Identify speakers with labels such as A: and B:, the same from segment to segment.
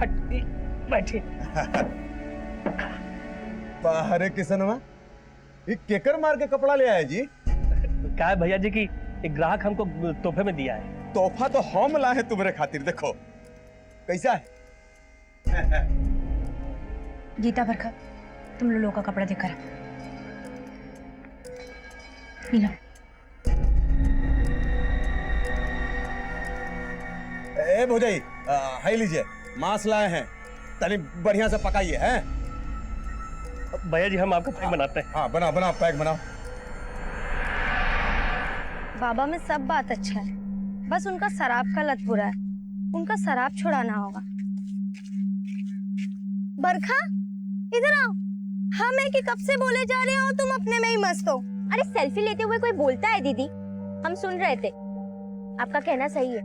A: बैठिए।
B: अरे किसनवा, ये केकर मार के कपड़ा ले आए जी?
A: क्या है भैया जी की एक ग्राहक हमको तोहफे में दिया है।
B: तोहफा तो हम लाए तुम्हारे खातिर, देखो कैसा है।
C: गीता बरखा, तुम लोगों का कपड़ा देखकर लो।
B: ए भौजाई, हाई लीजिए, मांस लाए हैं, तनी बढ़िया से पकाइए हैं।
A: भैया जी हम आपका पैक बनाते हैं।
B: हाँ बनाओ बनाओ, पैक बनाओ।
D: बाबा में सब बात अच्छा है, बस उनका शराब का लत बुरा है, उनका शराब छुड़ाना होगा। बरखा इधर आओ, हम है कि कब से बोले जा रहे हो, तुम अपने में ही मस्त हो।
E: अरे सेल्फी लेते हुए कोई बोलता है दीदी, हम सुन रहे थे। आपका कहना सही है,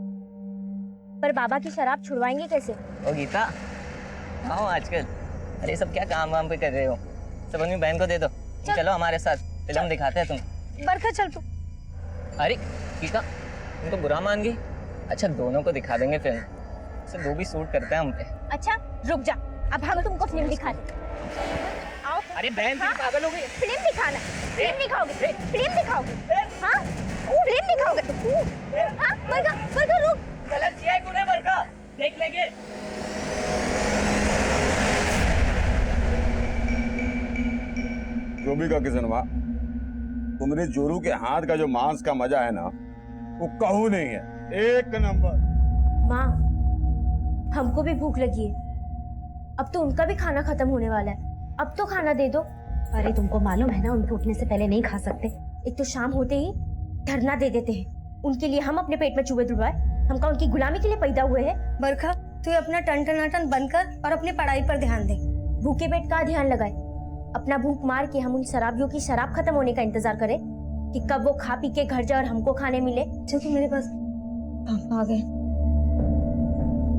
E: पर बाबा की शराब छुड़वाएंगे कैसे?
F: ओ गीता, आओ आजकल। अरे सब क्या काम वाम पे कर रहे हो? सब अपनी बहन को दे दो। चलो हमारे साथ फिल्म दिखाते हैं तुम।
D: बरखा चल तू।
F: अरे गीता, तुम तो बुरा मान गई। अच्छा दोनों को दिखा देंगे फिल्म, सब दो भी सूट करते हैं हम पे।
E: अच्छा रुक जा, अब हम तुमको फिल्म दिखाते। आओ।
F: अरे बहन तुम पागल हो गई।
E: फिल्म दिखाना, फिल्म दिखाओगे, फिल्म दिखाओगे। हाँ फिल्म दिखाओगे। हाँ बरखा, बरखा रुक।
F: गलत किया है तूने बरखा, देख लेंगे।
B: जो भी का किसनवा, तुम्हारे जोरू के हाथ का जो मांस का मजा है ना, वो कहू नहीं है, एक नंबर।
E: माँ, हमको भी भूख लगी है, अब तो उनका भी खाना खत्म होने वाला है, अब तो खाना दे दो।
C: अरे तुमको मालूम है ना, उनके उठने से पहले नहीं खा सकते।
E: एक तो शाम होते ही धरना दे देते हैं, उनके लिए हम अपने पेट में चूहे तुड़वाए, हम का उनकी गुलामी के लिए पैदा हुए हैं।
D: बरखा तू अपना टन बंद कर और अपनी पढ़ाई पर ध्यान दे।
E: भूखे पेट का ध्यान लगाए, अपना भूख मार के हम उन शराबियों की शराब खत्म होने का इंतजार करें कि कब वो खा पी के घर जाए और हमको खाने मिले।
D: चल तू मेरे पास। पापा आ गए।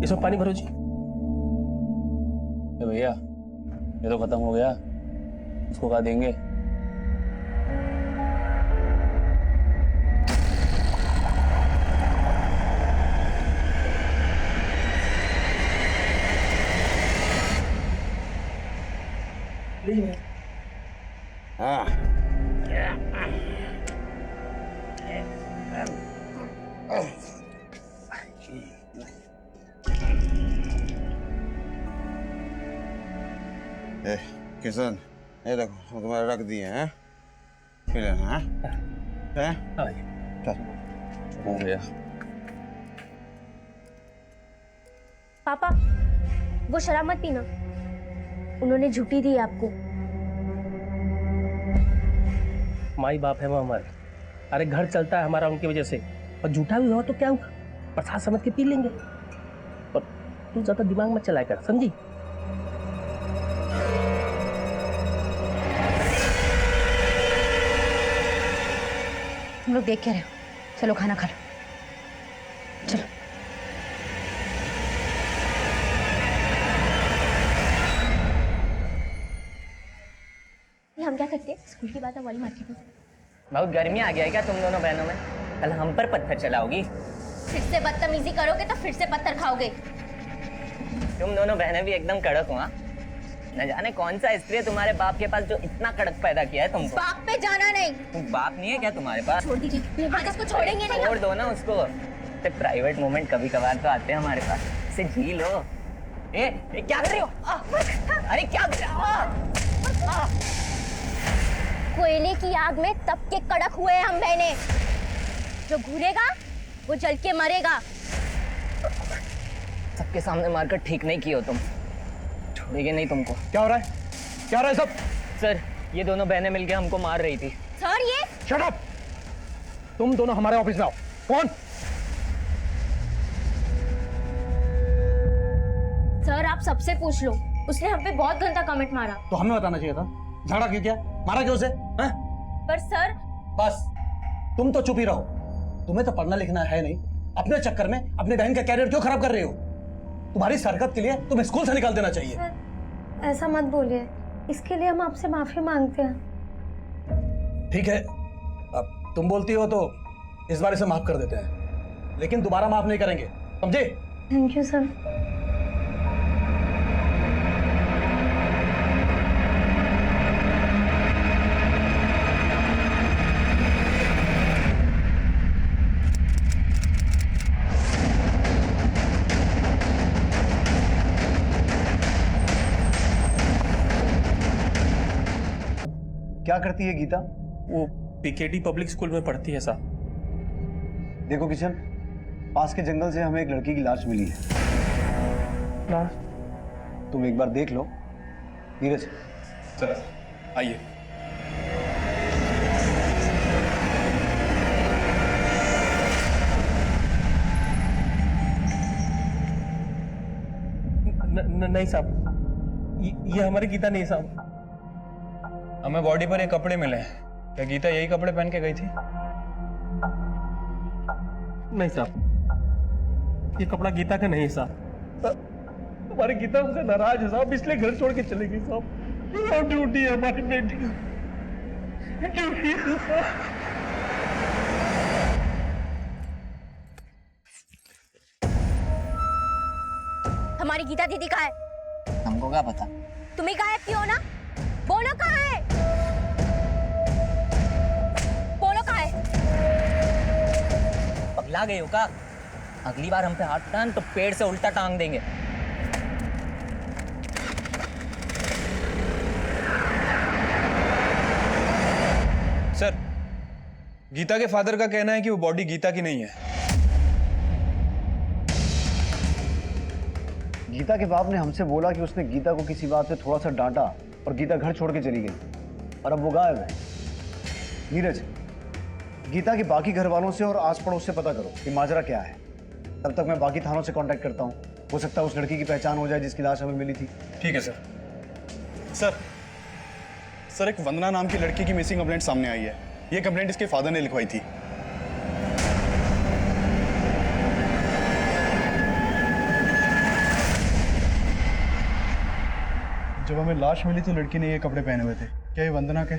A: इसमें पानी भरो जी।
G: भैया ये तो खत्म हो गया, उसको क्या देंगे?
B: हाँ किशन, ये देखो तुम्हारे रख दिए हैं, पी लेना है? चल
G: हो गया।
E: पापा वो शराब मत पीना, उन्होंने झूठी दी आपको।
A: माई बाप है वो हमारे, अरे घर चलता है हमारा उनकी वजह से, और झूठा भी हुआ तो क्या हुआ, प्रसाद समझ के पी लेंगे। और तू ज्यादा दिमाग मत चलाया कर, समझी?
C: तुम लोग देख क्या रहे हो? चलो खाना खा लो, चलो।
E: हम क्या करते हैं, स्कूल की बात वाली मार्केट में।
F: बहुत गर्मी आ गया है क्या तुम दोनों बहनों में? कल हम पर पत्थर चलाओगी?
E: फिर से बदतमीजी करोगे तो फिर से पत्थर खाओगे।
F: तुम दोनों बहनें भी एकदम कड़क हो। न जाने कौन सा स्त्री है तुम्हारे बाप के पास जो इतना कड़क पैदा किया है तुमको।
E: बाप पे जाना नहीं।
F: तुम बाप नहीं है क्या तुम्हारे पास?
E: छोड़ दीजिए, हम इसको छोड़ेंगे नहीं।
F: छोड़ दो ना उसको, प्राइवेट मोमेंट कभी कभार तो आते हैं हमारे पास, इसे जी लो। ए क्या कर रही हो? अरे क्या कर रही हो?
E: कोयले की आग में तप के कड़क हुए हम बहने, जो घूरेगा वो जल के मरेगा।
F: सबके सामने मारकर ठीक नहीं किए हो तुम, छोड़ेंगे नहीं तुमको।
B: क्या हो रहा है? क्या हो रहा है सब?
F: सर ये दोनों बहनें मिलके हमको मार रही थी।
E: सर ये
B: शट अप! तुम दोनों हमारे ऑफिस में आओ। कौन?
E: सर आप सबसे पूछ लो, उसने हम पे बहुत गंदा कमेंट मारा।
B: तो हमें बताना चाहिए था, झगड़ा क्यों किया, मारा क्यों उसे?
E: पर सर
H: बस तुम तो चुप ही रहो, तुम्हें तो पढ़ना लिखना है नहीं, अपने चक्कर में अपनी बहन का कैरियर क्यों खराब कर रही हो? तुम्हारी हरकत के लिए तुम्हें स्कूल से निकाल देना चाहिए।
D: सर ऐसा मत बोलिए, इसके लिए हम आपसे माफी मांगते हैं।
H: ठीक है, अब तुम बोलती हो तो इस बार इसे माफ कर देते हैं, लेकिन दोबारा माफ नहीं करेंगे, समझे?
D: Thank you sir.
H: क्या करती है गीता?
A: वो पीकेडी पब्लिक स्कूल में पढ़ती है साहब।
H: देखो किशन, पास के जंगल से हमें एक लड़की की लाश मिली है।
A: लाश?
H: तुम एक बार देख लो। नीरज
G: सर आइए।
A: नहीं साहब, ये हमारी गीता नहीं साहब।
I: हमें बॉडी पर ये कपड़े मिले हैं, क्या गीता यही कपड़े पहन के गई थी?
A: नहीं साहब, ये कपड़ा गीता का नहीं है साहब। हमारी गीता हमसे नाराज है साहब, इसलिए घर छोड़ के चली गई साहब। ड्यूटी है हमारी बेटी की, ड्यूटी है साहब।
E: हमारी गीता दीदी कहाँ है?
F: हमको क्या पता?
E: तुम ही गायब क्यों हो ना? बोलो कहाँ है? बोलो कहाँ है?
F: पगला गई हो का? अगली बार हम पे हाथ उठान तो पेड़ से उल्टा टांग देंगे।
I: सर, गीता के फादर का कहना है कि वो बॉडी गीता की नहीं है।
H: गीता के बाप ने हमसे बोला कि उसने गीता को किसी बात पे थोड़ा सा डांटा और गीता घर छोड़ के चली गई और अब वो गायब है। नीरज, गीता के बाकी घर वालों से और आस पड़ोस से पता करो कि माजरा क्या है। तब तक मैं बाकी थानों से कांटेक्ट करता हूँ, हो सकता है उस लड़की की पहचान हो जाए जिसकी लाश हमें मिली थी।
G: ठीक है सर। सर एक वंदना नाम की लड़की की मिसिंग कंप्लेंट सामने आई है। ये कंप्लेंट इसके फादर ने लिखवाई थी। जब हमें लाश मिली तो लड़की ने ये कपड़े पहने हुए थे। क्या ये वंदना के?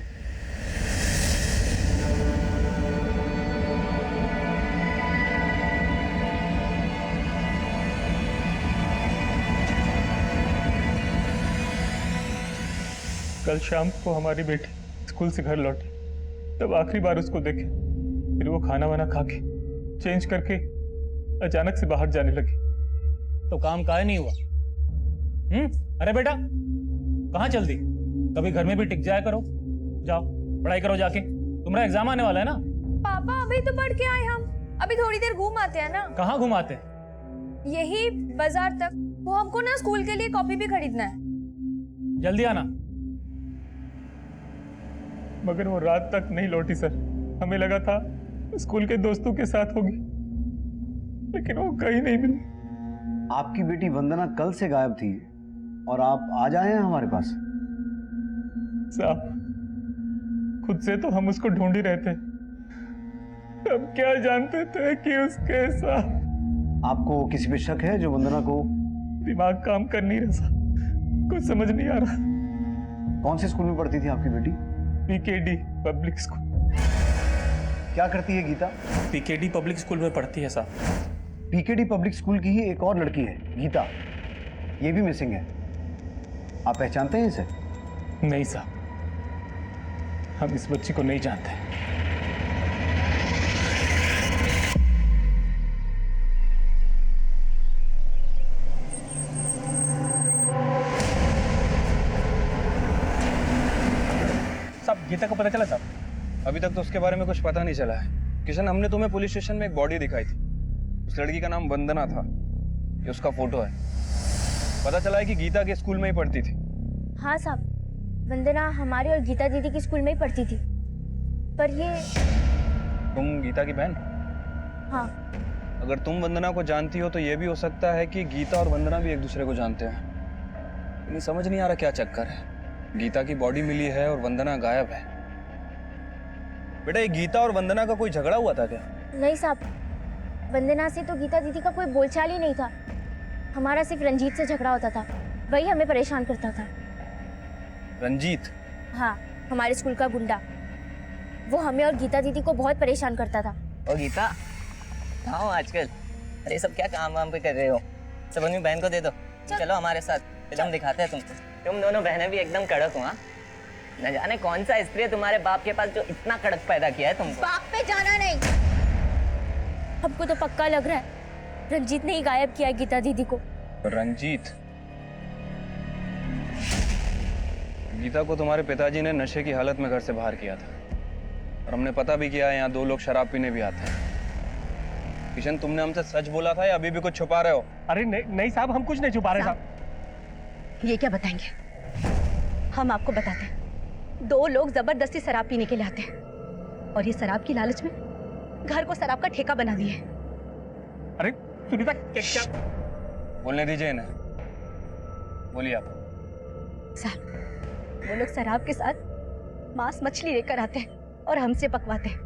J: कल शाम को हमारी बेटी स्कूल से घर लौटी, तब आखिरी बार उसको देखे। फिर वो खाना वाना खा के चेंज करके अचानक से बाहर जाने लगी।
A: तो काम काहे नहीं हुआ? अरे बेटा, कहाँ चल दी? कभी घर में भी टिक जाया करो। जाओ पढ़ाई करो जाके, तुम्हारा एग्जाम आने वाला है ना।
D: पापा अभी तो पढ़ के आए हम, अभी थोड़ी देर घूम आते हैं ना।
A: कहाँ घुमाते?
D: यही बाजार तक। वो हमको ना स्कूल के लिए कॉपी भी खरीदना है।
A: जल्दी आना।
J: मगर वो रात तक नहीं लौटी सर। हमें लगा था स्कूल के दोस्तों के साथ होगी, लेकिन वो कहीं नहीं मिली।
H: आपकी बेटी वंदना कल से गायब थी और आप आज आए हैं हमारे पास।
J: साहब, खुद से तो हम उसको ढूंढ ही रहे थे, तब क्या जानते थे कि उसके साथ।
H: आपको किसी पे शक है? जो वंदना को
J: दिमाग काम कर नहीं रहा साहब, कुछ समझ नहीं आ रहा।
H: कौन से स्कूल में पढ़ती थी आपकी बेटी?
J: PKD public school.
H: क्या करती है गीता?
A: पीकेडी पब्लिक स्कूल में पढ़ती है साहब।
H: पीकेडी पब्लिक स्कूल की ही एक और लड़की है, गीता। ये भी मिसिंग है। आप पहचानते हैं इसे?
J: नहीं साहब, हम इस बच्ची को नहीं जानते।
A: साहब, गीता को पता चला साहब?
I: अभी तक तो उसके बारे में कुछ पता नहीं चला है। किशन, हमने तुम्हें पुलिस स्टेशन में एक बॉडी दिखाई थी। उस लड़की का नाम वंदना था। ये उसका फोटो है। पता चला है कि गीता के स्कूल में ही पढ़ती थी।
E: हाँ साहब, वंदना हमारी और गीता दीदी की स्कूल में ही पढ़ती थी। पर ये
I: तुम गीता की बहन?
E: हाँ।
I: अगर तुम वंदना को जानती हो तो ये भी हो सकता है कि गीता और वंदना भी एक दूसरे को जानते हैं। लेकिन समझ नहीं आ रहा क्या चक्कर है। गीता की बॉडी मिली है और वंदना गायब है। बेटा, ये गीता और वंदना का कोई झगड़ा हुआ था क्या?
E: नहीं साहब, वंदना से तो गीता दीदी का कोई बोलचाल ही नहीं था। हमारा सिर्फ रंजीत से झगड़ा होता था, वही हमें परेशान करता था।
I: रंजीत?
E: हाँ, हमारे स्कूल का गुंडा। वो हमें और गीता दीदी को बहुत परेशान करता था।
F: ओ गीता, कहाँ हो आजकल? अरे सब क्या काम वाम पे कर रहे हो? सब अपनी बहन को दे दो। चलो हमारे साथ, फिल्म दिखाते हैं तुमको। तुम दोनों बहनें भी एकदम कड़क हो। हाँ, न जाने कौन सा स्त्री है तुम्हारे बाप के पास जो इतना कड़क पैदा किया है तुमको।
E: बाप पे जाना नहीं। हमको तो पक्का लग रहा है रंजीत ने ही गायब किया है गीता दीदी को।
I: रंजीत? गीता को तुम्हारे पिताजी ने नशे की हालत में घर से बाहर किया था और हमने पता भी किया है यहाँ 2 लोग शराब पीने भी आते हैं। किशन, तुमने हमसे सच बोला था या अभी भी कुछ छुपा रहे हो?
A: अरे नहीं साहब, हम कुछ नहीं छुपा रहे साहब।
C: ये क्या बताएंगे? हम आपको बताते हैं, 2 लोग जबरदस्ती शराब पीने के लिए आते हैं और ये शराब की लालच में घर को शराब का ठेका बना दिए।
A: अरे सुनीता, क्या
I: बोलने दीजिए इन्हें, बोलिए आप।
C: साहब, वो लोग शराब के साथ मांस मछली लेकर आते हैं और हमसे पकवाते हैं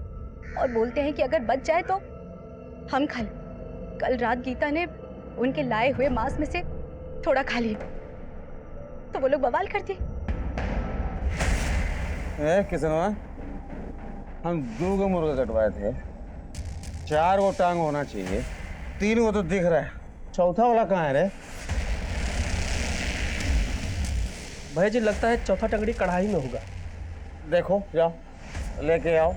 C: और बोलते हैं कि अगर बच जाए तो हम खा लें। कल रात गीता ने उनके लाए हुए मांस में से थोड़ा खा लिया तो वो लोग बवाल कर दिए।
B: किसनवा, हम 2 को मुर्गा कटवाए थे, 4 को टांग होना चाहिए, 3 को तो दिख रहा है, चौथा वाला कहाँ है रे?
A: भैया जी, लगता है चौथा टंगड़ी कढ़ाई में होगा।
B: देखो, जाओ लेके आओ।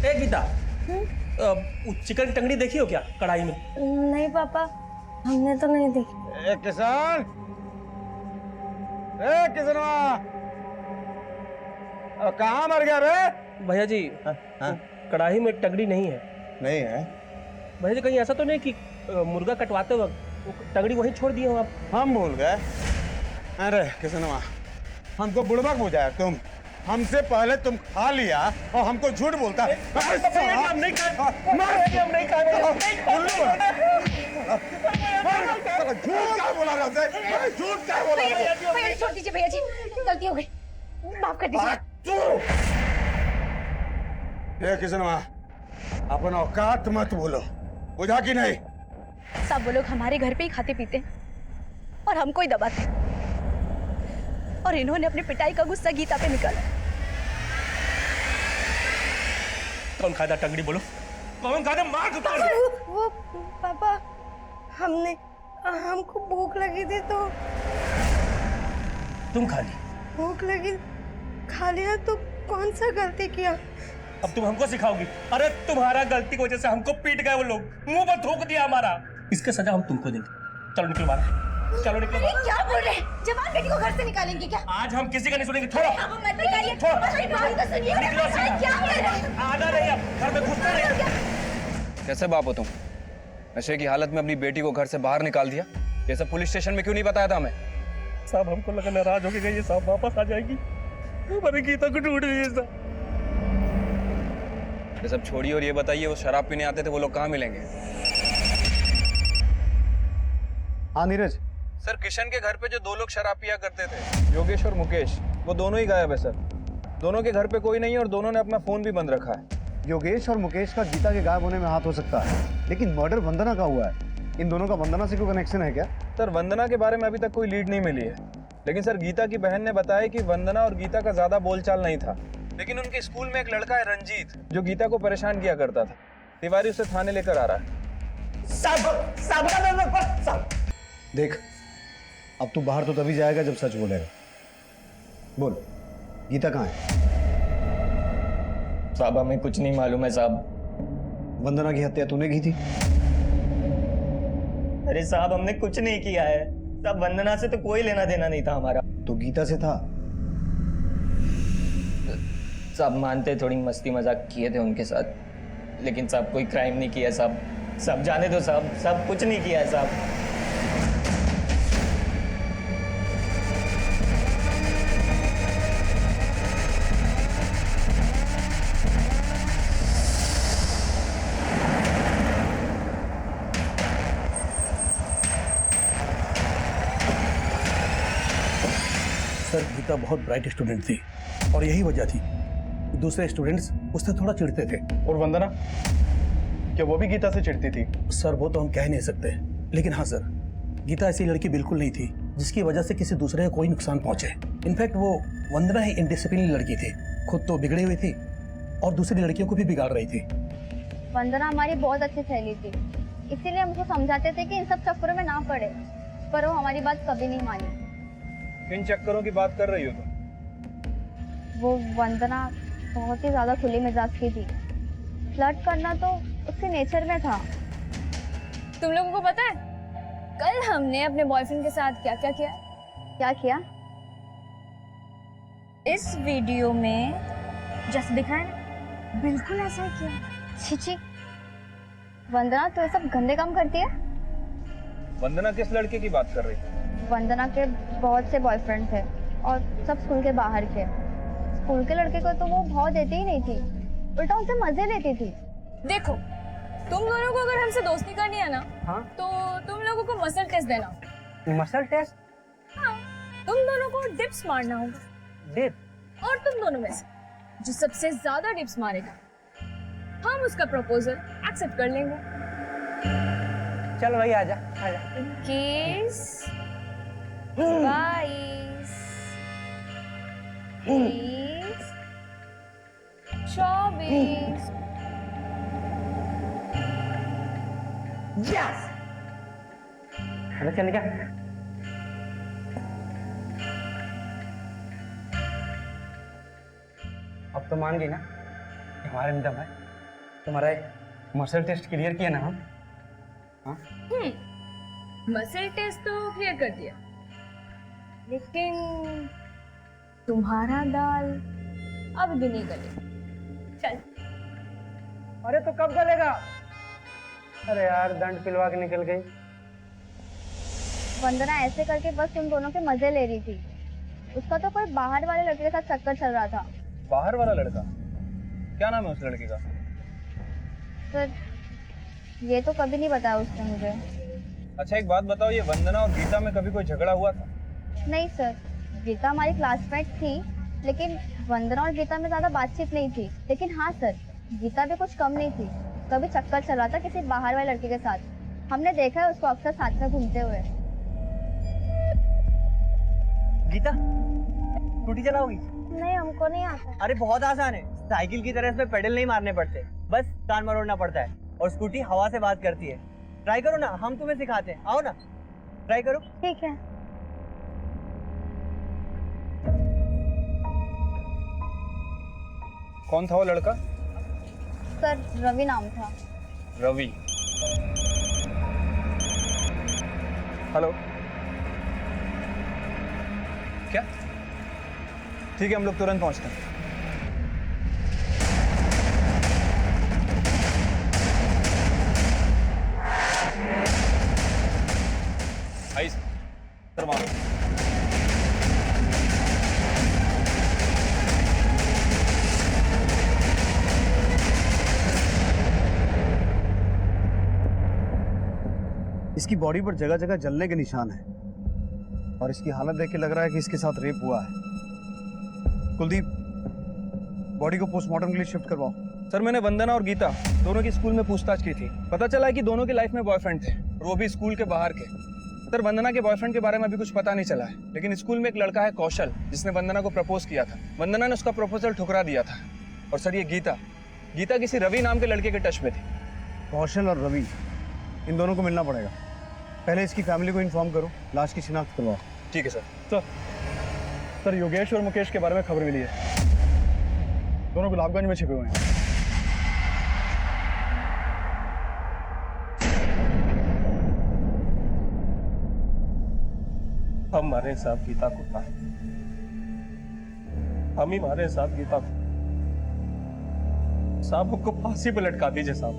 A: ए गीता, चिकन की टंगड़ी देखी हो क्या कढ़ाई में?
D: नहीं पापा, हमने तो नहीं देखी।
B: ए किसान, ए किसनवा, कहाँ मर गया रे?
A: भैया जी, कढ़ाई में टंगड़ी नहीं है।
B: नहीं है?
A: भैया जी, कहीं ऐसा तो नहीं कि मुर्गा कटवाते वक्त वो टंगड़ी वहीं छोड़ दिए हो आप?
B: हम भूल गए। अरे किसनवा, हमको बुड़बक बुझाया तुम। हमसे पहले तुम खा लिया और हमको झूठ बोलता है।
A: हम नहीं खाए, हम नहीं खाए।
B: झूठ क्या बोला रहा है? झूठ क्या बोला रहा है?
C: भैया जी, छोड़ दीजिए भैया जी, गलती हो गई, माफ कर दीजिए।
B: ये किसनवा, अपन औकात मत बोलो, बुझा कि नहीं?
C: सब वो लोग हमारे घर पे ही खाते पीते हैं और हमको ही दबाते हैं और इन्होंने अपनी पिटाई का गुस्सा गीता पे निकाला।
A: कौन खाता टंगड़ी, बोलो कौन खाता? मार दो।
D: वो पापा, हमको भूख लगी थी तो
A: तुम खा ली?
D: भूख लगी, खा लिया तो कौन सा गलती किया?
A: अब तुम हमको सिखाओगी? अरे तुम्हारा गलती की वजह से हमको पीट गए वो लोग, मुंह पर थूक दिया हमारा। इसका सजा हम तुमको देंगे। चलो निकलो बाहर, चलो निकलो बाहर।
C: क्या बोल रहे हैं? जवान बेटी को घर से निकालेंगे क्या?
A: आज हम किसी का नहीं सुनेंगे। छोड़ो,
C: अब मत निकालिए, हमारी बात तो सुनिए।
A: निकलो से।
C: क्या कर रहे हैं?
A: आना नहीं, अब घर में घुसना नहीं।
I: कैसे बाप हो तुम? नशे की हालत में अपनी बेटी को घर से बाहर निकाल दिया। ये सब पुलिस स्टेशन में क्यों नहीं बताया था हमें?
A: साहब, हमको लगा नाराज होके गई, साहब वापस आ जाएगी, हमारी गीता को ढूंढ रही है साहब।
I: ये सब छोड़िए और ये बताइए, वो शराब पीने आते थे, वो लोग कहाँ मिलेंगे?
H: हाँ नीरज,
I: सर, किशन के घर पे जो 2 लोग शराब पिया करते थे, योगेश और मुकेश, वो दोनों ही गायब है सर। दोनों के घर पे कोई नहीं है और दोनों ने अपना फोन भी बंद रखा है।
H: योगेश और मुकेश का गीता के गायब होने में हाथ हो सकता है, लेकिन मर्डर वंदना का हुआ है। इन दोनों का वंदना से कोई कनेक्शन है क्या?
I: सर, वंदना के बारे में अभी तक कोई लीड नहीं मिली है, लेकिन सर गीता की बहन ने बताया कि वंदना और गीता का ज्यादा बोलचाल नहीं था, लेकिन उनके स्कूल में एक लड़का है रंजीत, जो गीता को परेशान किया करता था। तिवारी उसे थाने लेकर आ रहा है।
H: देख, अब तू बाहर तो तभी जाएगा जब सच बोलेगा। बोल, गीता कहाँ है?
F: साहब, हमें कुछ नहीं मालूम है साहब।
H: वंदना की हत्या तूने की थी?
F: अरे साहब, हमने कुछ नहीं किया है साहब। वंदना से तो कोई लेना देना नहीं था हमारा।
H: तो गीता से था?
F: साहब मानते, थोड़ी मस्ती मजाक किए थे उनके साथ, लेकिन साहब कोई क्राइम नहीं किया साहब। सब जाने दो साहब, सब कुछ नहीं किया है साहब।
A: सर, गीता बहुत ब्राइट स्टूडेंट थी और यही वजह थी दूसरे स्टूडेंट्स उससे थोड़ा चिढ़ते थे।
G: और वंदना, क्या वो भी गीता से चिढ़ती थी?
A: सर, वो तो हम कह नहीं सकते, लेकिन हाँ सर, गीता ऐसी लड़की बिल्कुल नहीं थी जिसकी वजह से किसी दूसरे को कोई नुकसान पहुंचे। इनफैक्ट वो वंदना ही इनडिसिप्लिन लड़की थी, खुद तो बिगड़ी हुई थी और दूसरी लड़कियों को भी बिगाड़ रही थी।
D: वंदना हमारी बहुत अच्छी सहेली थी, इसीलिए हमको समझाते थे कि इन सब चक्करों में ना पड़े, पर वो हमारी बात कभी नहीं मानी।
I: किन चक्करों की बात कर रही हो तुम?
D: वो वंदना बहुत ही ज्यादा खुली मिजाज की थी, फ्लर्ट करना तो उसके नेचर में था।
C: तुम लोगों को पता है कल हमने अपने बॉयफ्रेंड के साथ क्या क्या किया?
D: क्या किया?
C: इस वीडियो में जैसे दिखाया ना, बिल्कुल ऐसा ही किया।
D: छिची, वंदना तो ये सब गंदे काम करती है।
I: वंदना किस लड़के की बात कर रही है?
D: वंदना के बहुत से बॉयफ्रेंड थे और सब स्कूल के बाहर के। स्कूल के लड़के को तो वो भाव देती ही नहीं थी, उल्टा उनसे मजे लेती थी।
C: देखो, तुम दोनों को अगर हमसे दोस्ती करनी है ना,
A: हाँ?
C: तो तुम लोगों को मसल टेस्ट देना।
A: Muscle test?
C: हाँ, तुम दोनों को डिप्स मारना होगा।
A: डिप?
C: और तुम दोनों में से जो सबसे ज्यादा डिप्स मारेगा, हम उसका प्रपोजल एक्सेप्ट कर लेंगे।
A: चल भाई आजा आजा।
C: 21, 22, 23, 24।
A: यस! चल क्या? अब तो मान गई ना कि हमारे में दम है। तुम्हारा मसल टेस्ट क्लियर किया ना हम? हाँ?
C: मसल टेस्ट तो क्लियर कर दिया, लेकिन तुम्हारा दाल अब भी नहीं गले। चल।
A: अरे तो कब गलेगा? अरे यार, दंड पिलवा के निकल गई।
D: वंदना ऐसे करके बस तुम दोनों के मजे ले रही थी। उसका तो कोई बाहर वाले लड़के के साथ चक्कर चल रहा था।
I: बाहर वाला लड़का? क्या नाम है उस लड़के का?
D: सर, ये तो कभी नहीं बताया उसने मुझे।
I: अच्छा एक बात बताओ, ये वंदना और गीता में कभी कोई झगड़ा हुआ था?
D: नहीं सर, गीता हमारी क्लासमेट थी, लेकिन वंदना और गीता में ज्यादा बातचीत नहीं थी। लेकिन हाँ सर, गीता भी कुछ कम नहीं थी। कभी चक्कर चल रहा था किसी बाहर वाले लड़के के साथ। हमने देखा है उसको अक्सर साथ में घूमते हुए।
A: गीता, स्कूटी चलाओगी?
D: नहीं, हमको नहीं आता।
A: अरे बहुत आसान है, साइकिल की तरह इसमें पेडल नहीं मारने पड़ते, बस कान मरोड़ना पड़ता है और स्कूटी हवा से बात करती है। ट्राई करो ना, हम तुम्हें सिखाते हैं। आओ ना, ट्राई करो।
D: ठीक है।
I: कौन था वो लड़का?
D: सर, रवि नाम था।
I: रवि। हेलो, क्या? ठीक है, हम लोग तुरंत पहुंचते हैं। आई सर, वहाँ
H: इसकी बॉडी पर जगह जगह जलने के निशान हैं और इसकी हालत देख के लग रहा है कि इसके साथ रेप हुआ है। कुलदीप, बॉडी को पोस्टमार्टम के लिए शिफ्ट करवाओ।
I: सर, मैंने वंदना और गीता दोनों की स्कूल में पूछताछ की थी। पता चला है कि दोनों की लाइफ में बॉयफ्रेंड थे और वो भी स्कूल के बाहर के। सर, वंदना के बॉयफ्रेंड के बारे में अभी कुछ पता नहीं चला है, लेकिन स्कूल में एक लड़का है कौशल, जिसने वंदना को प्रपोज किया था। वंदना ने उसका प्रपोजल ठुकरा दिया था। और सर, ये गीता किसी रवि नाम के लड़के के टच में थी।
H: कौशल और रवि, इन दोनों को मिलना पड़ेगा। पहले इसकी फैमिली को इन्फॉर्म करो, लाश की शिनाख्त करवाओ।
I: ठीक है सर।
G: सर, योगेश और मुकेश के बारे में खबर मिली है। दोनों गुलाबगंज में छिपे हुए हैं।
A: हम मारे साहब गीता को ना, हम ही मारे साहब गीता को। साहब हमको फांसी पे लटका दीजिए साहब,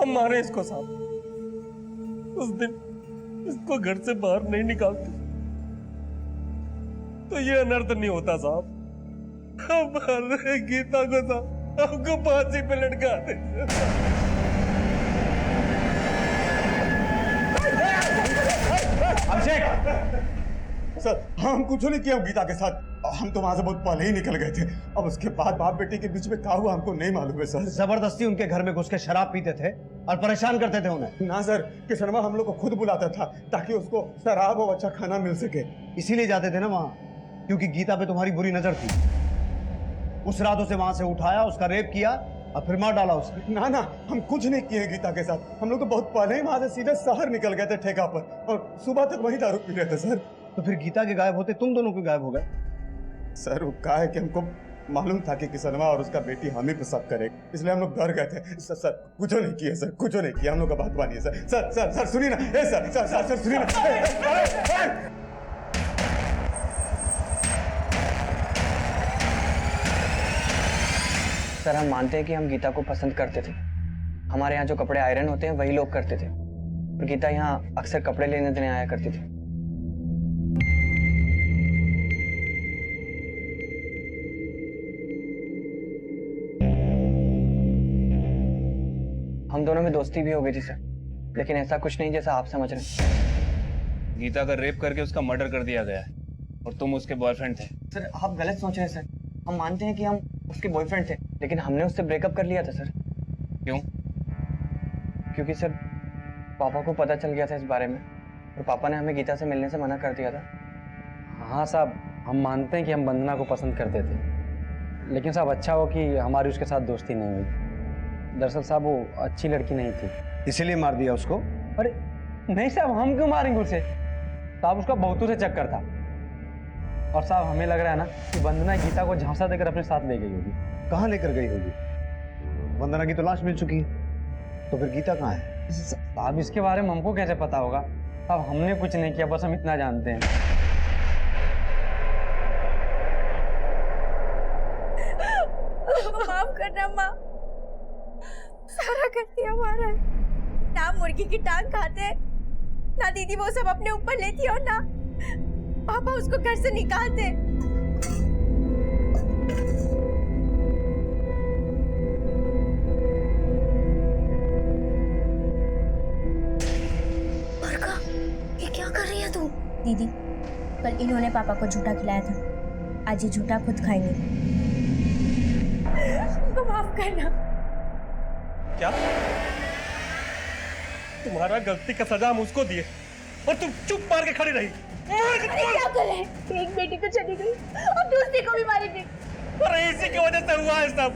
A: हम मारे इसको साहब। उस दिन इसको घर से बाहर नहीं निकालते तो ये अनर्थ नहीं होता साहब। हम मार रहे गीता को साहब, हमको फांसी पे लटका दीजिए।
G: अभिषेक सर, हम कुछ नहीं किया गीता के साथ। हम तो वहां से बहुत पहले ही निकल गए थे। अब उसके बाद बाप बेटी के बीच में क्या हुआ हमको नहीं मालूम है सर।
H: जबरदस्ती उनके घर में घुस के शराब पीते थे और परेशान करते थे उन्हें।
G: ना सर, किशनवा हम लोग को खुद बुलाता था ताकि उसको शराब और अच्छा खाना मिल सके।
H: इसीलिए जाते थे ना वहां, क्योंकि गीता पे तुम्हारी बुरी नजर थी। उस रात उसे वहां से उठाया, उसका रेप किया और फिर मार डाला उसे।
G: ना ना, हम कुछ नहीं किए गीता के साथ। हम लोग तो बहुत पहले ही वहां से सीधे शहर निकल गए थे ठेका पर और सुबह तक वही दारू पी रहे थे सर।
H: तो फिर गीता के गायब होते तुम दोनों के गायब हो गए।
G: सर, वो क्या है कि हमको मालूम था कि किसनवा और उसका बेटी हम ही पे शक करे, इसलिए हम लोग डर गए थे। सर कुछ नहीं किया सर, कुछ नहीं किया, हम लोग का बात मानिए सर। सर सुनिए ना, सर सुनिए ना।
K: सर हम मानते हैं कि हम गीता को पसंद करते थे। हमारे यहाँ जो कपड़े आयरन होते हैं वही लोग करते थे, और गीता यहाँ अक्सर कपड़े लेने देने आया करती थी। हम दोनों में दोस्ती भी हो गई थी सर, लेकिन ऐसा कुछ नहीं जैसा आप समझ रहे हैं।
I: गीता का रेप करके उसका मर्डर कर दिया गया है और तुम उसके बॉयफ्रेंड थे।
K: सर आप गलत सोच रहे हैं सर। हम मानते हैं कि हम उसके बॉयफ्रेंड थे, लेकिन हमने उससे ब्रेकअप कर लिया था सर।
I: क्यों?
K: क्योंकि सर पापा को पता चल गया था इस बारे में, और पापा ने हमें गीता से मिलने से मना कर दिया था।
L: हाँ साहब, हम मानते हैं कि हम वंदना को पसंद करते थे, लेकिन साहब अच्छा हो कि हमारी उसके साथ दोस्ती नहीं हुई। दरअसल साहब वो अच्छी लड़की नहीं थी,
H: इसीलिए मार दिया उसको।
L: अरे नहीं साहब, हम क्यों मारेंगे उसे? साहब उसका बहुतों से चक्कर था, और साहब हमें लग रहा है ना कि वंदना गीता को झांसा देकर अपने साथ ले गई होगी।
H: कहाँ लेकर गई होगी? वंदना की तो लाश मिल चुकी है, तो फिर गीता कहाँ है?
L: साहब इसके बारे में हमको कैसे पता होगा? अब हमने कुछ नहीं किया, बस हम इतना जानते हैं।
E: माफ करना माँ, सारा करती हमारा। ना मुर्गी की टांग खाते, ना दीदी वो सब अपने ऊपर लेती, और ना पापा उसको घर से निकालते।
C: ये क्या कर रही है तू? दीदी कल इन्होंने पापा को झूठा खिलाया था, आज ये झूठा खुद खाएंगे।
E: उनको माफ करना।
A: क्या तुम्हारा गलती का सजा हम उसको दिए और तुम चुप मार के खड़ी रही?
E: क्या करें? एक बेटी तो चली गई और दूसरी को भी मारेंगे।
A: अरे इसी की वजह से हुआ है सब।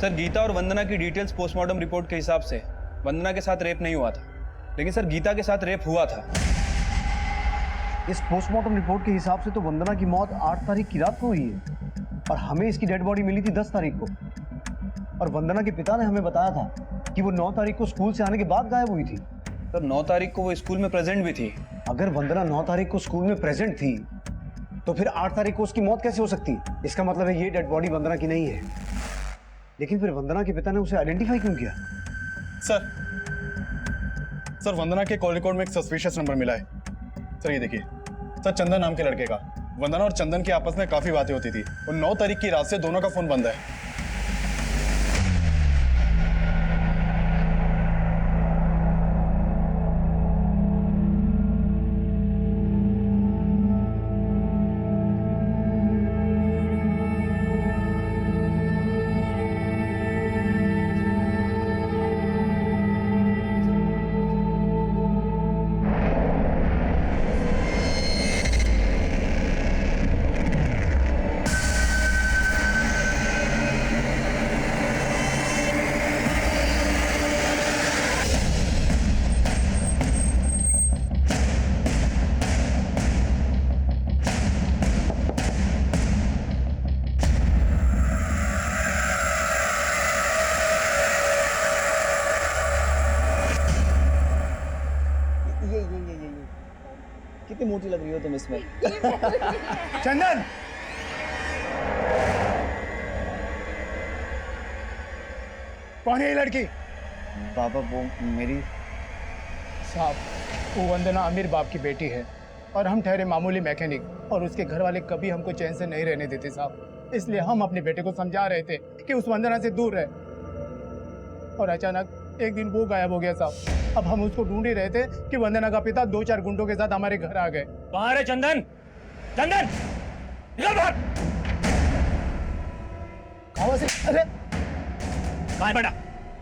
I: सर गीता और वंदना की डिटेल्स पोस्टमार्टम रिपोर्ट के हिसाब से वंदना के साथ रेप नहीं हुआ था, लेकिन सर गीता के साथ रेप हुआ था।
H: इस पोस्टमार्टम रिपोर्ट के हिसाब से तो वंदना की मौत 8 तारीख की रात को हुई है, और हमें इसकी डेड बॉडी मिली थी 10 तारीख को। और वंदना के पिता ने हमें बताया था कि वो 9 तारीख को स्कूल से आने के बाद गायब हुई थी।
I: सर 9 तारीख को वो स्कूल में प्रेजेंट भी थी।
H: अगर वंदना 9 तारीख को स्कूल में प्रेजेंट थी, तो फिर 8 तारीख को उसकी मौत कैसे हो सकती है? इसका मतलब है ये डेड बॉडी वंदना की नहीं है। लेकिन फिर वंदना के पिता ने उसे आइडेंटिफाई क्यों किया?
M: सर वंदना के कॉल रिकॉर्ड में एक सस्पिशियस नंबर मिला है। सर ये देखिए, सर चंदन नाम के लड़के का। वंदना और चंदन की आपस में काफी बातें होती थी, और 9 तारीख की रात से दोनों का फोन बंद है।
K: कितनी मोटी लग रही हो तुम इसमें।
H: चंदन! कौन है ये लड़की?
K: पापा वो मेरी।
N: साहब वो वंदना अमीर बाप की बेटी है, और हम ठहरे मामूली मैकेनिक, और उसके घर वाले कभी हमको चैन से नहीं रहने देते साहब। इसलिए हम अपने बेटे को समझा रहे थे कि उस वंदना से दूर रहे, और अचानक एक दिन वो गायब हो गया साहब। अब हम उसको ढूंढ ही रहे थे कि वंदना का पिता 2-4 गुंडों के साथ हमारे घर आ गए।
A: कहाँ है चंदन? चंदन निकल बाहर!
N: कहाँ से? अरे
A: कहाँ है बेटा?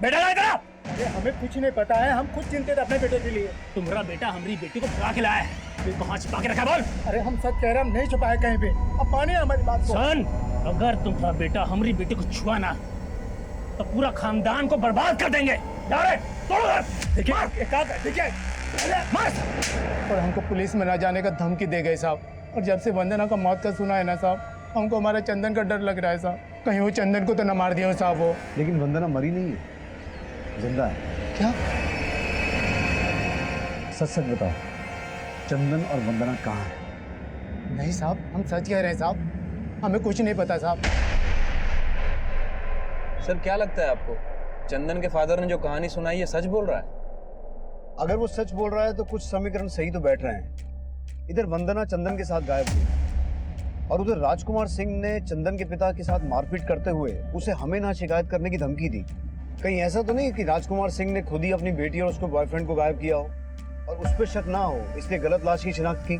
A: बेटा कहाँ है तेरा?
N: अरे हमें कुछ नहीं पता है, हम खुद चिंतित अपने बेटे के लिए।
A: तुम्हारा बेटा हमारी बेटी को क्या खिलाया है? फिर कहाँ छिपा के रखा है बोल?
N: अरे हम सच कह रहे हैं, हम नहीं छुपाए कहीं पे। अब मानिए हमारी बात को।
A: सन, अगर तुम्हारा बेटा हमारी बेटी को छुआ ना तो पूरा खानदान को बर्बाद कर देंगे। जा रहे, तोड़ो घर।
N: देखिए, देखिए और हमको पुलिस में न जाने का धमकी दे गए साहब। और जब से वंदना का मौत का सुना है ना साहब, हमको हमारा चंदन का डर लग रहा है साहब। कहीं वो चंदन को तो न मार दिया हो साहब वो।
H: लेकिन वंदना मरी नहीं है, जिंदा है।
N: क्या?
H: सच सच बताओ, चंदन और वंदना कहाँ है?
N: नहीं साहब, हम सच कह रहे हैं साहब, हमें कुछ नहीं पता साहब।
I: सर क्या लगता है आपको, चंदन के फादर ने जो कहानी सुनाई है सच बोल रहा है?
H: अगर वो सच बोल रहा है तो कुछ समीकरण सही तो बैठ रहे हैं। इधर वंदना चंदन के साथ गायब हुई और उधर राजकुमार सिंह ने चंदन के पिता के साथ मारपीट करते हुए उसे हमें ना शिकायत करने की धमकी दी। कहीं ऐसा तो नहीं कि राजकुमार सिंह ने खुद ही अपनी बेटी और उसके बॉयफ्रेंड को गायब किया हो और उस पर शक ना हो, इसलिए गलत लाश की शिनाख्त की?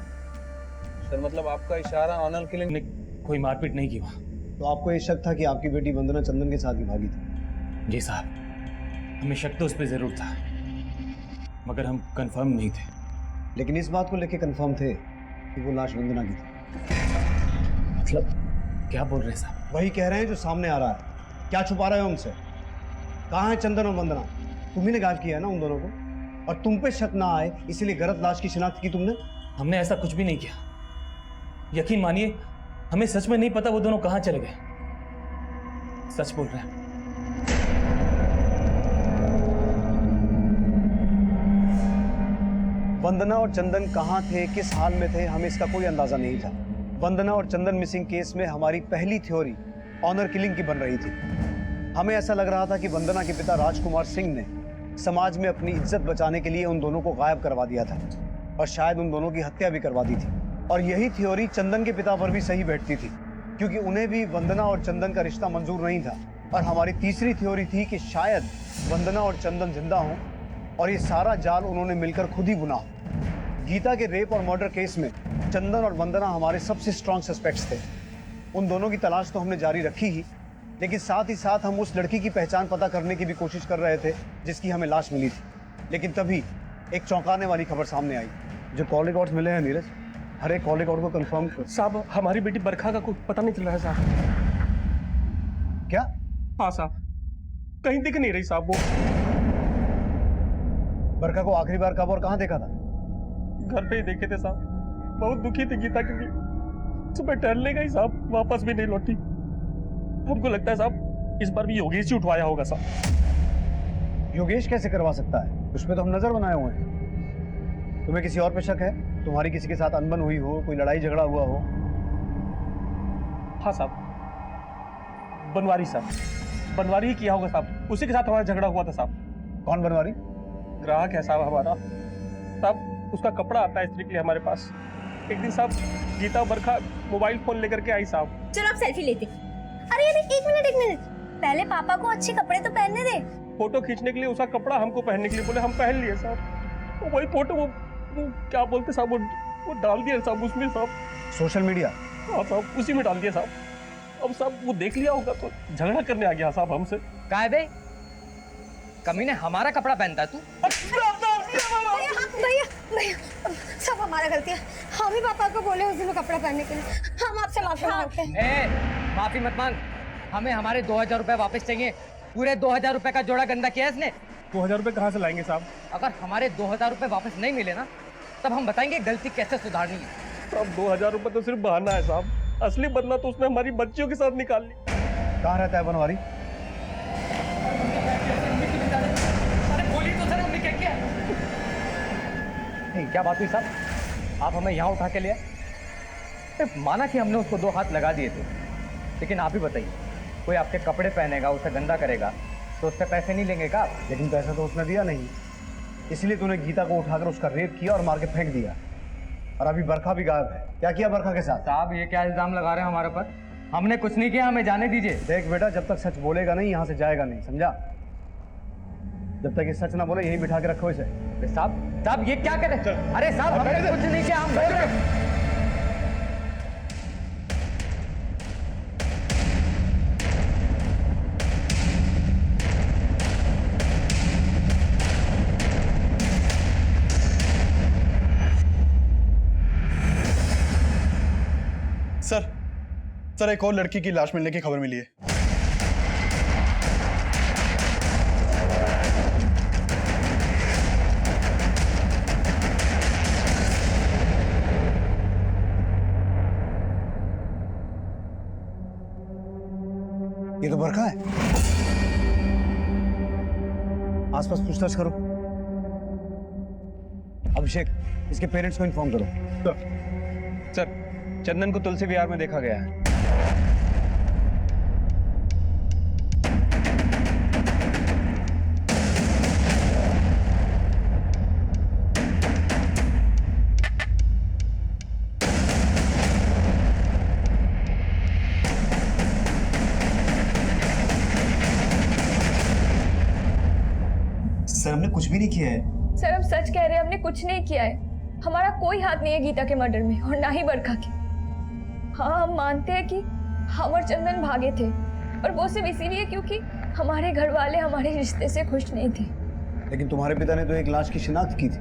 I: सर मतलब आपका इशारा ऑनर किलिंग
A: ने कोई मारपीट नहीं की वहाँ।
H: तो आपको ये शक था कि आपकी बेटी वंदना चंदन के साथ ही भागी थी?
A: जी साहब, हमें शक तो उस पर जरूर था, मगर हम कंफर्म नहीं थे।
H: लेकिन इस बात को लेके कंफर्म थे कि वो लाश वंदना की थी।
A: मतलब क्या बोल रहे हैं साहब?
H: वही कह रहे हैं जो सामने आ रहा है। क्या छुपा रहे हो हमसे? कहाँ है चंदन और वंदना? तुम्ही ने गायब किया है ना उन दोनों को, और तुम पे शक ना आए इसलिए गलत लाश की शिनाख्त की तुमने।
A: हमने ऐसा कुछ भी नहीं किया। यकीन मानिए, हमें सच में नहीं पता वो दोनों कहाँ चले गए। सच बोल रहे हैं।
H: वंदना और चंदन कहाँ थे, किस हाल में थे, हमें इसका कोई अंदाजा नहीं था। वंदना और चंदन मिसिंग केस में हमारी पहली थ्योरी ऑनर किलिंग की बन रही थी। हमें ऐसा लग रहा था कि वंदना के पिता राजकुमार सिंह ने समाज में अपनी इज्जत बचाने के लिए उन दोनों को गायब करवा दिया था और शायद उन दोनों की हत्या भी करवा दी थी। और यही थ्योरी चंदन के पिता पर भी सही बैठती थी, क्योंकि उन्हें भी वंदना और चंदन का रिश्ता मंजूर नहीं था। और हमारी तीसरी थ्योरी थी कि शायद वंदना और चंदन जिंदा हों और ये सारा जाल उन्होंने मिलकर खुद ही बुना हो। गीता के रेप और मर्डर केस में चंदन और वंदना हमारे सबसे स्ट्रॉन्ग सस्पेक्ट्स थे। उन दोनों की तलाश तो हमने जारी रखी ही, लेकिन साथ ही साथ हम उस लड़की की पहचान पता करने की भी कोशिश कर रहे थे जिसकी हमें लाश मिली थी। लेकिन तभी एक चौंकाने वाली खबर सामने आई। जो कॉल रिकॉर्ड्स मिले हैं नीरज, हर एक कॉल रिकॉर्ड को कंफर्म कर।
A: साहब, हमारी बेटी बरखा का कुछ पता नहीं चल रहा है साहब।
H: क्या?
A: हाँ साहब, कहीं दिख नहीं रही साहब। वो
H: बरखा को आखिरी बार कब और कहाँ देखा था?
A: घर पे ही देखे थे साहब। बहुत दुखी थी गीता के लिए। सुबह टहलने गई साहब, वापस भी नहीं लौटी। हमको लगता है साहब इस बार भी योगेश ही उठवाया होगा साहब।
H: योगेश कैसे करवा सकता है? उस पर तो हम नजर बनाए हुए हैं। तुम्हें किसी और पे शक है? तुम्हारी किसी के साथ अनबन हुई हो, कोई लड़ाई झगड़ा हुआ हो?
A: हाँ साहब, बनवारी साहब, बनवारी ही किया होगा साहब। उसी के साथ हमारा झगड़ा हुआ था साहब।
H: कौन बनवारी?
A: ग्राहक है साहब हमारा। साहब उसका कपड़ा आता है स्त्री के लिए हमारे पास। एक दिन साहब गीता बरखा मोबाइल फोन लेकर के आई साहब।
E: चलो आप सेल्फी लेते। अरे एक मिनट, पहले पापा को अच्छे कपड़े तो पहनने दे।
A: फोटो खींचने के लिए उसका कपड़ा हमको पहनने के लिए बोले, हम पहन लिए साहब। वही फोटो वो क्या बोलते साहब, वो डाल दिया साहब उसमें साहब।
H: Social media?
A: हाँ साहब, उसी में डाल दिया साहब। अब साहब वो देख लिया होगा तो झगड़ा करने आ गया साहब हमसे।
K: काय बे, कमीने हमारा कपड़ा पहनता है तू?
E: भैया सब हमारा गलती है। हम ही पापा को बोले उस दिन कपड़ा पहनने के लिए। हम आपसे माफी मांगते हैं।
K: माफी मत मांग, हमें हमारे 2000 रुपए वापस चाहिए। पूरे 2000 रुपए का जोड़ा गंदा किया इसने।
A: 2000 रुपए कहाँ से लाएंगे साहब?
K: अगर हमारे 2000 रुपए वापस नहीं मिले ना, तब हम बताएंगे गलती कैसे सुधारनी है।
A: साहब 2000 रुपए तो सिर्फ बहाना है साहब। असली बदला तो उसने हमारी बच्चियों के साथ निकाल ली।
H: कहाँ रहता है बनवारी?
K: अरे बोलिए तो सर, हमने क्या किया? नहीं, क्या बात हुई साहब? आप हमें यहाँ उठा के ले आए। माना कि हमने उसको 2 हाथ लगा दिए थे, लेकिन आप ही बताइए, कोई आपके कपड़े पहनेगा, उसे गंदा करेगा तो उससे पैसे नहीं लेंगे क्या?
H: लेकिन पैसा तो उसने दिया नहीं, इसलिए तूने गीता को उठाकर उसका रेप किया और मार के फेंक दिया। और अभी बरखा भी गायब है। क्या किया बरखा के साथ?
K: साहब ये क्या इल्जाम लगा रहे हैं हमारे पर? हमने कुछ नहीं किया, हमें जाने दीजिए।
H: देख बेटा, जब तक सच बोलेगा नहीं यहाँ से जाएगा नहीं, समझा? जब तक ये सच ना बोले यहीं बिठा के रखो इसे।
K: साहब ये क्या करे? अरे साहब हमने कुछ नहीं किया, हम बोल रहे हैं।
M: सर एक और लड़की की लाश मिलने की खबर मिली है।
H: ये तो बरखा है। आसपास पूछताछ करो। अभिषेक, इसके पेरेंट्स को इन्फॉर्म करो।
I: सर, चंदन को तुलसी विहार में देखा गया है।
H: सर, हमने कुछ भी नहीं किया है।
E: सर हम सच कह रहे हैं, हमने कुछ नहीं किया है। हमारा कोई हाथ नहीं है गीता के मर्डर में और ना ही बरखा के। हाँ, हम मानते हैं कि हम और चंदन भागे थे, और वो सिर्फ इसीलिए क्योंकि हमारे घर वाले हमारे रिश्ते से खुश नहीं थे।
H: लेकिन तुम्हारे पिता ने तो एक लाश की शिनाख्त की थी,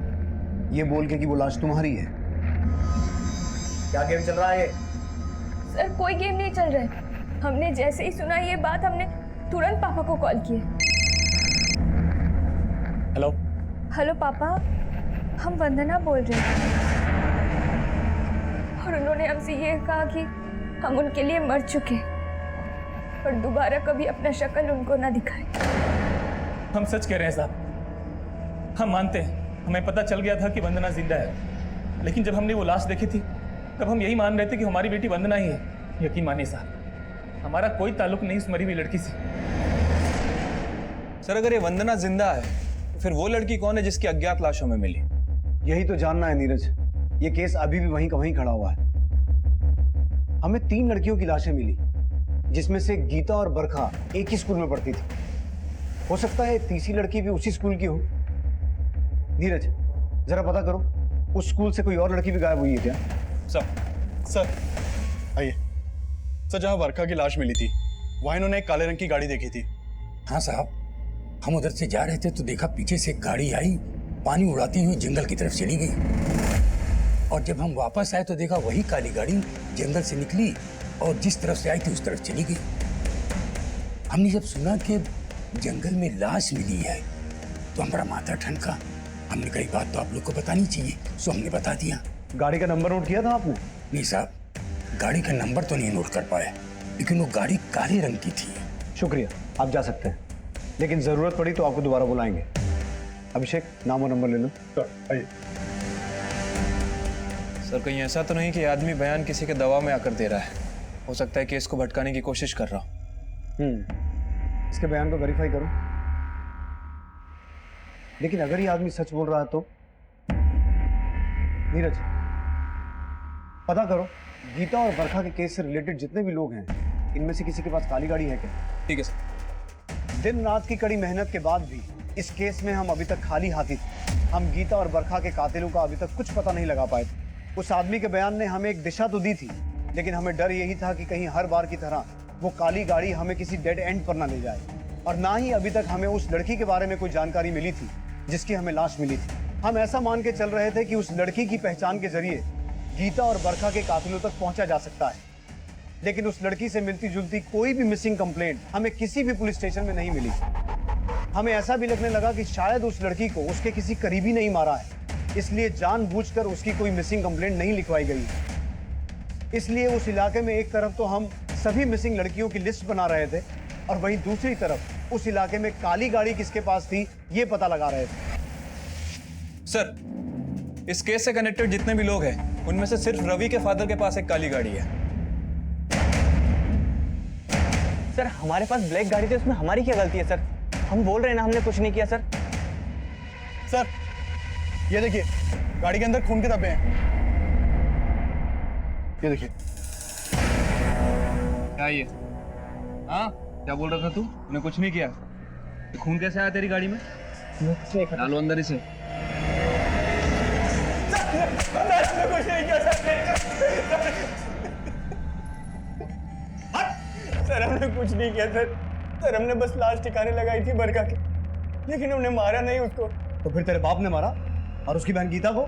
H: ये बोल के कि वो लाश तुम्हारी है। क्या गेम चल रहा है?
E: सर कोई गेम नहीं चल रहा है। हमने जैसे ही सुना ये बात, हमने तुरंत पापा को कॉल किया।
J: हेलो
E: हेलो पापा, हम वंदना बोल रहे हैं, और उन्होंने हमसे ये कहा कि हम उनके लिए मर चुके और दोबारा कभी अपना शक्ल उनको ना दिखाए।
J: हम सच कह रहे हैं साहब, हम मानते हैं हमें पता चल गया था कि वंदना जिंदा है, लेकिन जब हमने वो लाश देखी थी तब हम यही मान रहे थे कि हमारी बेटी वंदना ही है। यकीन मानिए साहब, हमारा कोई ताल्लुक नहीं उस मरी हुई लड़की से।
I: सर, अगर ये वंदना जिंदा है तो फिर वो लड़की कौन है जिसकी अज्ञात लाशों में मिली?
H: यही तो जानना है नीरज। ये केस अभी भी वहीं का वहीं खड़ा हुआ है। हमें 3 लड़कियों की लाशें मिली, जिसमें से गीता और बरखा एक ही स्कूल में पढ़ती थी। हो सकता है तीसरी लड़की भी उसी स्कूल की हो। नीरज, जरा पता करो, उस स्कूल से कोई और लड़की भी गायब हुई है क्या?
M: सर आइए। सर, जहाँ वर्षा की लाश मिली थी वहाँ इन्होंने एक काले रंग की गाड़ी देखी थी।
O: हाँ साहब, हम उधर से जा रहे थे तो देखा पीछे से एक गाड़ी आई, पानी उड़ाती हुई जंगल की तरफ चली गई, और जब हम वापस आए तो देखा वही काली गाड़ी जंगल से निकली और जिस तरफ से आई थी उस तरफ चली गई। हमने जब सुना कि जंगल में लाश मिली है तो हमारा माथा ठनका। हमने कई बात तो आप लोग को बतानी चाहिए, सो हमने बता दिया।
H: गाड़ी का नंबर नोट किया था आपने?
O: नहीं साहब, गाड़ी का नंबर तो नहीं नोट कर पाए, लेकिन वो गाड़ी काले रंग की थी।
H: शुक्रिया, आप जा सकते हैं, लेकिन जरूरत पड़ी तो आपको दोबारा बुलाएंगे। अभिषेक, नाम और नंबर ले लो।
M: आइए।
I: सर, कहीं ऐसा तो नहीं कि ये आदमी बयान किसी के दबाव में आकर दे रहा है? हो सकता है केस को भटकाने की कोशिश कर रहा हूं।
H: इसके बयान को वेरीफाई करो। लेकिन अगर ये आदमी सच बोल रहा है तो? नीरज, पता करो गीता और बरखा के केस से रिलेटेड जितने भी लोग हैं, इनमें से किसी के पास काली गाड़ी है क्या?
I: ठीक है सर।
H: दिन रात की कड़ी मेहनत के बाद भी इस केस में हम अभी तक खाली हाथी थे। हम गीता और बरखा के कातिलों का अभी तक कुछ पता नहीं लगा पाए थे। उस आदमी के बयान ने हमें एक दिशा तो दी थी, लेकिन हमें डर यही था कि कहीं हर बार की तरह वो काली गाड़ी हमें किसी डेड एंड पर ना ले जाए। और ना ही अभी तक हमें उस लड़की के बारे में कोई जानकारी मिली थी जिसकी हमें लाश मिली थी। हम ऐसा मान के चल रहे थे कि उस लड़की की पहचान के जरिए गीता और बरखा के कातिलों तक पहुंचा जा सकता है, लेकिन उस लड़की से मिलती जुलती कोई भी मिसिंग कंप्लेंट हमें किसी भी पुलिस स्टेशन में नहीं मिली। हमें ऐसा भी लगने लगा कि शायद उस लड़की को उसके किसी करीबी नहीं मारा है, इसलिए जानबूझकर उसकी कोई मिसिंग कंप्लेंट नहीं लिखवाई गई है। इसलिए उस इलाके में एक तरफ तो हम सभी मिसिंग लड़कियों की लिस्ट बना रहे थे, और वहीं दूसरी तरफ उस इलाके में काली गाड़ी किसके पास थी ये पता लगा रहे थे।
I: सर, इस केस से कनेक्टेड जितने भी लोग हैं उनमें से सिर्फ रवि के फादर के पास एक काली गाड़ी है।
F: सर, हमारे पास ब्लैक गाड़ी थी, उसमें हमारी क्या गलती है सर? हम बोल रहे हैं ना, हमने कुछ नहीं किया सर।
M: सर, ये देखिए, गाड़ी के अंदर खून के धब्बे हैं। ये देखिए।
I: क्या ये? हाँ, क्या बोल रहा था तू? तूने कुछ नहीं किया? ये खून कैसे आया तेरी गाड़ी में? डालो अंदर इसे।
A: कुछ नहीं किया सर, हमने कुछ नहीं किया सर, हमने बस लाश ठिकाने लगाई थी बरखा की, लेकिन हमने मारा नहीं उसको।
H: तो फिर तेरे बाप ने मारा और उसकी बहन गीता को?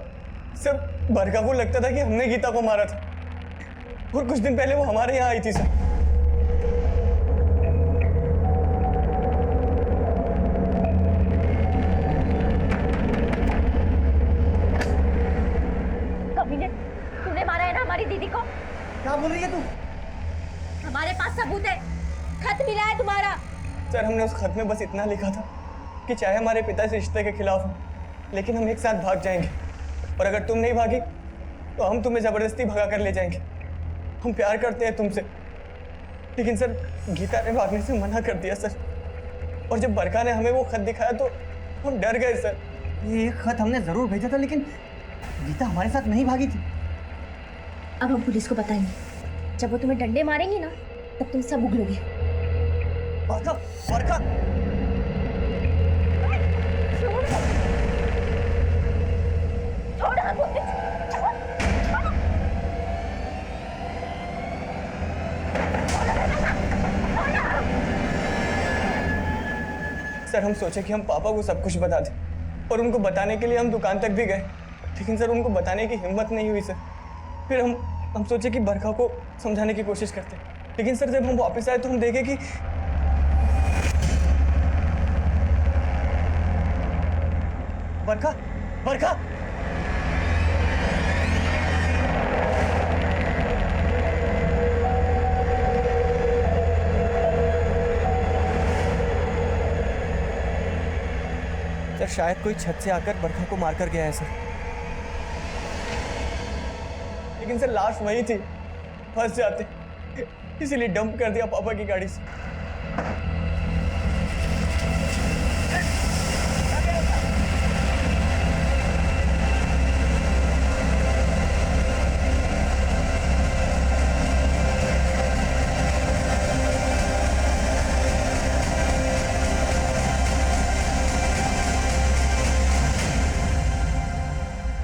A: सर, बरखा को लगता था कि हमने गीता को मारा था, और कुछ दिन पहले वो हमारे यहाँ आई थी सर।
C: तूने मारा है ना हमारी दीदी को?
H: क्या बोल रही है तू?
C: हमारे पास सबूत है,
E: खत मिला है तुम्हारा।
F: सर हमने उस खत में बस इतना लिखा था कि चाहे हमारे पिता इस रिश्ते के खिलाफ हो, लेकिन हम एक साथ भाग जाएंगे, और अगर तुम नहीं भागी तो हम तुम्हें जबरदस्ती भगा कर ले जाएंगे। हम प्यार करते हैं तुमसे। लेकिन सर गीता ने भागने से मना कर दिया सर, और जब बरखा ने हमें वो खत दिखाया तो हम डर गए सर।
K: ये खत हमने जरूर भेजा था, लेकिन गीता हमारे साथ नहीं भागी थी।
E: अब हम पुलिस को बताएंगे। जब वो तुम्हें डंडे मारेंगे ना, तब तुम सब उगलोगे।
F: बरखा, बरखा। सर हम सोचे कि हम पापा को सब कुछ बता दें, और उनको बताने के लिए हम दुकान तक भी गए, लेकिन सर उनको बताने की हिम्मत नहीं हुई सर। फिर हम सोचे कि बरखा को समझाने की कोशिश करते, लेकिन सर जब हम वापस आए तो हम देखे कि बरखा, बरखा। सर शायद कोई छत से आकर बरखा को मारकर गया है सर। लेकिन सर लाश वही थी, फंस जाते, इसीलिए डंप कर दिया पापा की गाड़ी से।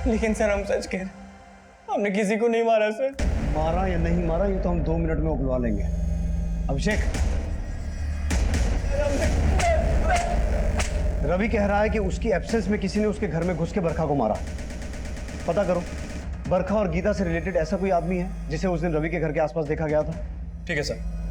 F: लेकिन सर हम सच कह रहे, हमने किसी को नहीं मारा सर।
H: मारा या नहीं मारा ये तो हम 2 मिनट में उगलवा लेंगे। अभिषेक, रवि कह रहा है कि उसकी एब्सेंस में किसी ने उसके घर में घुस के बरखा को मारा। पता करो, बरखा और गीता से रिलेटेड ऐसा कोई आदमी है जिसे उस दिन रवि के घर के आसपास देखा गया था?
I: ठीक है सर।